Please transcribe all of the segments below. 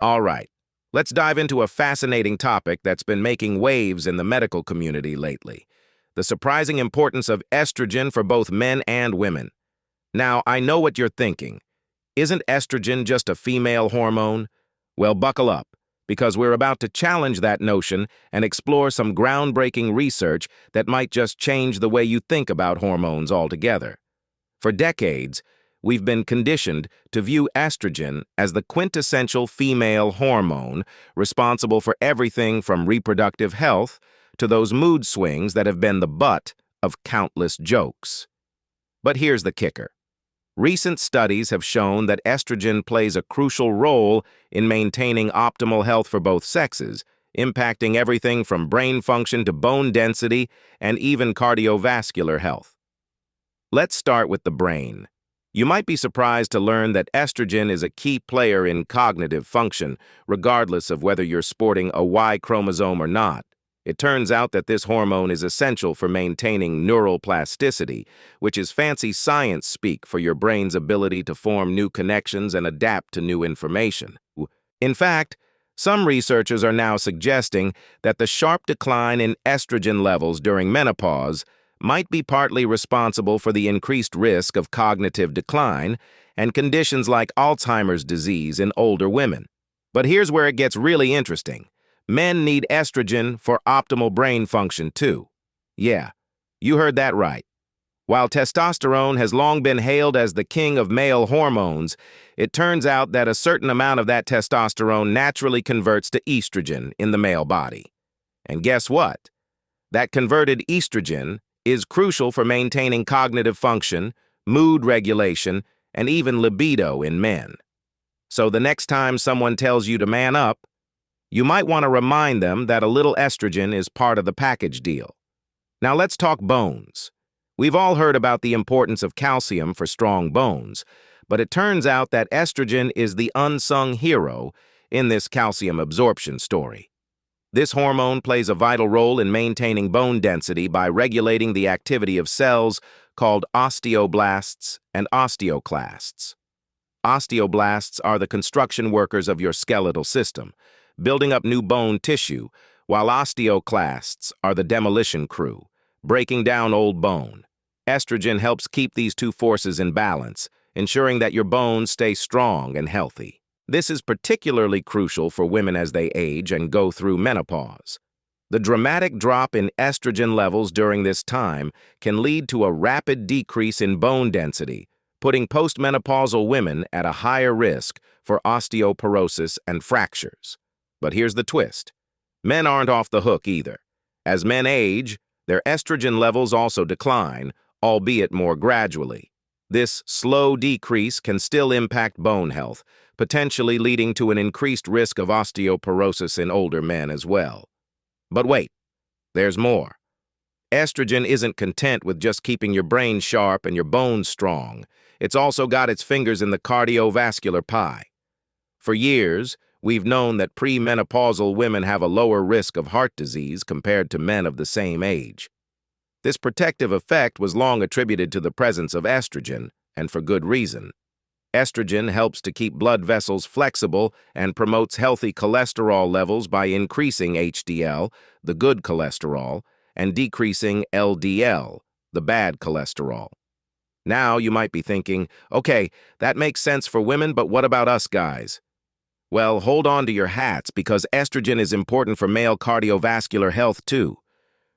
All right, let's dive into a fascinating topic that's been making waves in the medical community lately: the surprising importance of estrogen for both men and women. Now, I know what you're thinking. Isn't estrogen just a female hormone? Well, buckle up, because we're about to challenge that notion and explore some groundbreaking research that might just change the way you think about hormones altogether. For decades, we've been conditioned to view estrogen as the quintessential female hormone responsible for everything from reproductive health to those mood swings that have been the butt of countless jokes. But here's the kicker. Recent studies have shown that estrogen plays a crucial role in maintaining optimal health for both sexes, impacting everything from brain function to bone density and even cardiovascular health. Let's start with the brain. You might be surprised to learn that estrogen is a key player in cognitive function, regardless of whether you're sporting a Y chromosome or not. It turns out that this hormone is essential for maintaining neural plasticity, which is fancy science speak for your brain's ability to form new connections and adapt to new information. In fact, some researchers are now suggesting that the sharp decline in estrogen levels during menopause might be partly responsible for the increased risk of cognitive decline and conditions like Alzheimer's disease in older women. But here's where it gets really interesting. Men need estrogen for optimal brain function too. Yeah, you heard that right. While testosterone has long been hailed as the king of male hormones, it turns out that a certain amount of that testosterone naturally converts to estrogen in the male body. And guess what? That converted estrogen is crucial for maintaining cognitive function, mood regulation, and even libido in men. So the next time someone tells you to man up, you might want to remind them that a little estrogen is part of the package deal. Now let's talk bones. We've all heard about the importance of calcium for strong bones, but it turns out that estrogen is the unsung hero in this calcium absorption story. This hormone plays a vital role in maintaining bone density by regulating the activity of cells called osteoblasts and osteoclasts. Osteoblasts are the construction workers of your skeletal system, building up new bone tissue, while osteoclasts are the demolition crew, breaking down old bone. Estrogen helps keep these two forces in balance, ensuring that your bones stay strong and healthy. This is particularly crucial for women as they age and go through menopause. The dramatic drop in estrogen levels during this time can lead to a rapid decrease in bone density, putting postmenopausal women at a higher risk for osteoporosis and fractures. But here's the twist. Men aren't off the hook either. As men age, their estrogen levels also decline, albeit more gradually. This slow decrease can still impact bone health, potentially leading to an increased risk of osteoporosis in older men as well. But wait, there's more. Estrogen isn't content with just keeping your brain sharp and your bones strong. It's also got its fingers in the cardiovascular pie. For years, we've known that premenopausal women have a lower risk of heart disease compared to men of the same age. This protective effect was long attributed to the presence of estrogen, and for good reason. Estrogen helps to keep blood vessels flexible and promotes healthy cholesterol levels by increasing HDL, the good cholesterol, and decreasing LDL, the bad cholesterol. Now you might be thinking, okay, that makes sense for women, but what about us guys? Well, hold on to your hats because estrogen is important for male cardiovascular health too.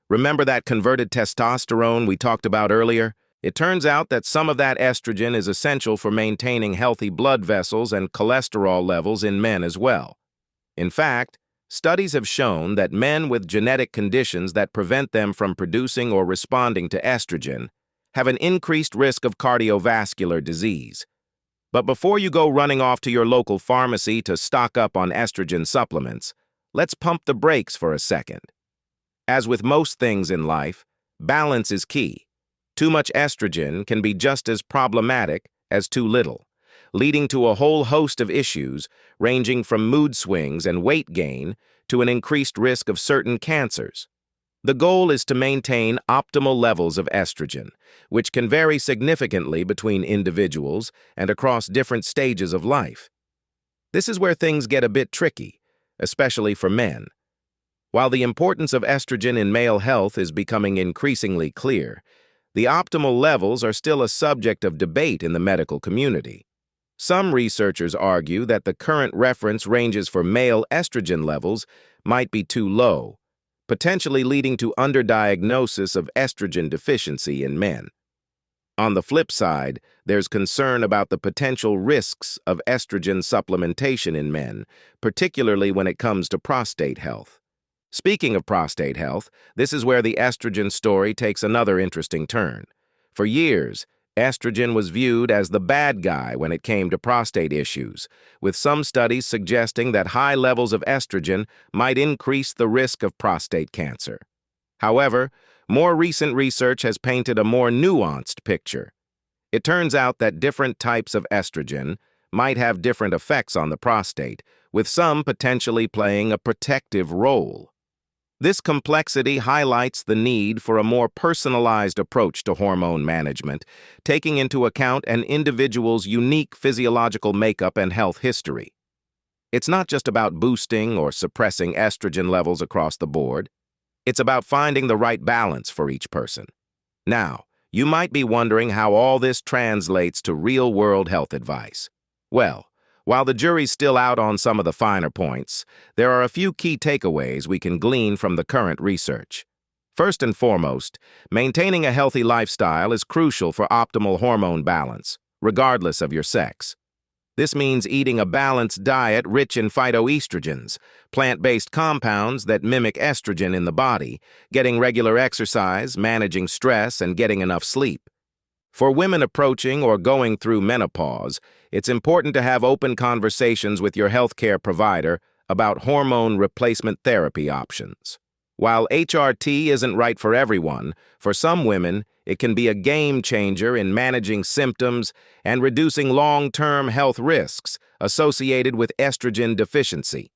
Remember that converted testosterone we talked about earlier? It turns out that some of that estrogen is essential for maintaining healthy blood vessels and cholesterol levels in men as well. In fact, studies have shown that men with genetic conditions that prevent them from producing or responding to estrogen have an increased risk of cardiovascular disease. But before you go running off to your local pharmacy to stock up on estrogen supplements, let's pump the brakes for a second. As with most things in life, balance is key. Too much estrogen can be just as problematic as too little, leading to a whole host of issues ranging from mood swings and weight gain to an increased risk of certain cancers. The goal is to maintain optimal levels of estrogen, which can vary significantly between individuals and across different stages of life. This is where things get a bit tricky, especially for men. While the importance of estrogen in male health is becoming increasingly clear, the optimal levels are still a subject of debate in the medical community. Some researchers argue that the current reference ranges for male estrogen levels might be too low, potentially leading to underdiagnosis of estrogen deficiency in men. On the flip side, there's concern about the potential risks of estrogen supplementation in men, particularly when it comes to prostate health. Speaking of prostate health, this is where the estrogen story takes another interesting turn. For years, estrogen was viewed as the bad guy when it came to prostate issues, with some studies suggesting that high levels of estrogen might increase the risk of prostate cancer. However, more recent research has painted a more nuanced picture. It turns out that different types of estrogen might have different effects on the prostate, with some potentially playing a protective role. This complexity highlights the need for a more personalized approach to hormone management, taking into account an individual's unique physiological makeup and health history. It's not just about boosting or suppressing estrogen levels across the board. It's about finding the right balance for each person. Now, you might be wondering how all this translates to real-world health advice. Well, while the jury's still out on some of the finer points, there are a few key takeaways we can glean from the current research. First and foremost, maintaining a healthy lifestyle is crucial for optimal hormone balance, regardless of your sex. This means eating a balanced diet rich in phytoestrogens, plant-based compounds that mimic estrogen in the body, getting regular exercise, managing stress, and getting enough sleep. For women approaching or going through menopause, it's important to have open conversations with your healthcare provider about hormone replacement therapy options. While HRT isn't right for everyone, for some women, it can be a game changer in managing symptoms and reducing long-term health risks associated with estrogen deficiency.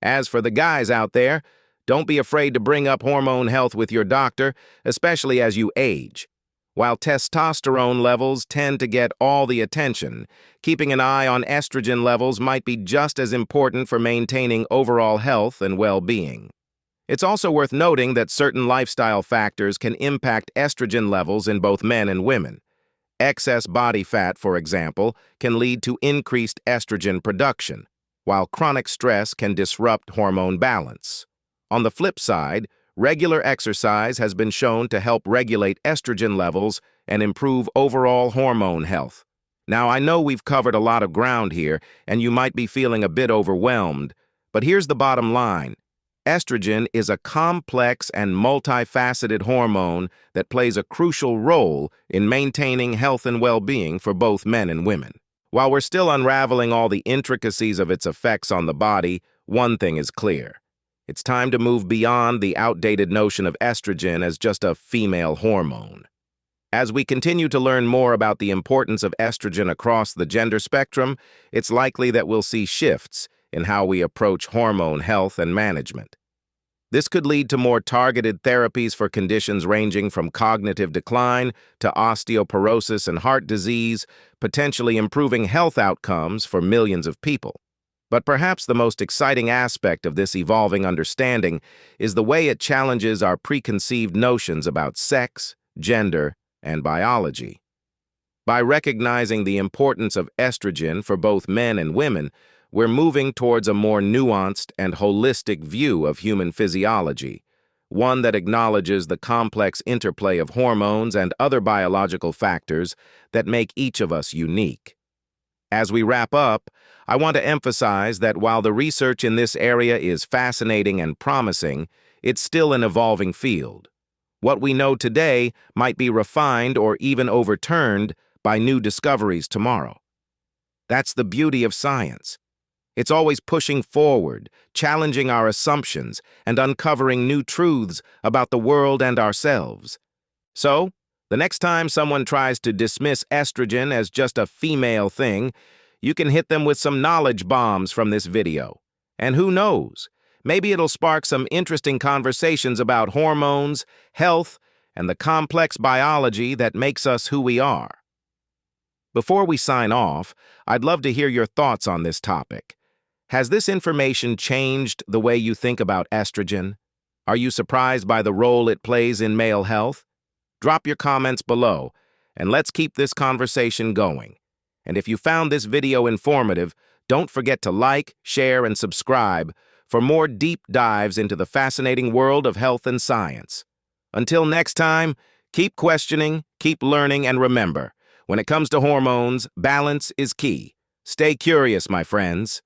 As for the guys out there, don't be afraid to bring up hormone health with your doctor, especially as you age. While testosterone levels tend to get all the attention, keeping an eye on estrogen levels might be just as important for maintaining overall health and well-being. It's also worth noting that certain lifestyle factors can impact estrogen levels in both men and women. Excess body fat, for example, can lead to increased estrogen production, while chronic stress can disrupt hormone balance. On the flip side, regular exercise has been shown to help regulate estrogen levels and improve overall hormone health. Now, I know we've covered a lot of ground here, and you might be feeling a bit overwhelmed, but here's the bottom line. Estrogen is a complex and multifaceted hormone that plays a crucial role in maintaining health and well-being for both men and women. While we're still unraveling all the intricacies of its effects on the body, one thing is clear. It's time to move beyond the outdated notion of estrogen as just a female hormone. As we continue to learn more about the importance of estrogen across the gender spectrum, it's likely that we'll see shifts in how we approach hormone health and management. This could lead to more targeted therapies for conditions ranging from cognitive decline to osteoporosis and heart disease, potentially improving health outcomes for millions of people. But perhaps the most exciting aspect of this evolving understanding is the way it challenges our preconceived notions about sex, gender, and biology. By recognizing the importance of estrogen for both men and women, we're moving towards a more nuanced and holistic view of human physiology, one that acknowledges the complex interplay of hormones and other biological factors that make each of us unique. As we wrap up, I want to emphasize that while the research in this area is fascinating and promising, it's still an evolving field. What we know today might be refined or even overturned by new discoveries tomorrow. That's the beauty of science. It's always pushing forward, challenging our assumptions, and uncovering new truths about the world and ourselves. So, the next time someone tries to dismiss estrogen as just a female thing, you can hit them with some knowledge bombs from this video. And who knows, maybe it'll spark some interesting conversations about hormones, health, and the complex biology that makes us who we are. Before we sign off, I'd love to hear your thoughts on this topic. Has this information changed the way you think about estrogen? Are you surprised by the role it plays in male health? Drop your comments below, and let's keep this conversation going. And if you found this video informative, don't forget to like, share, and subscribe for more deep dives into the fascinating world of health and science. Until next time, keep questioning, keep learning, and remember, when it comes to hormones, balance is key. Stay curious, my friends.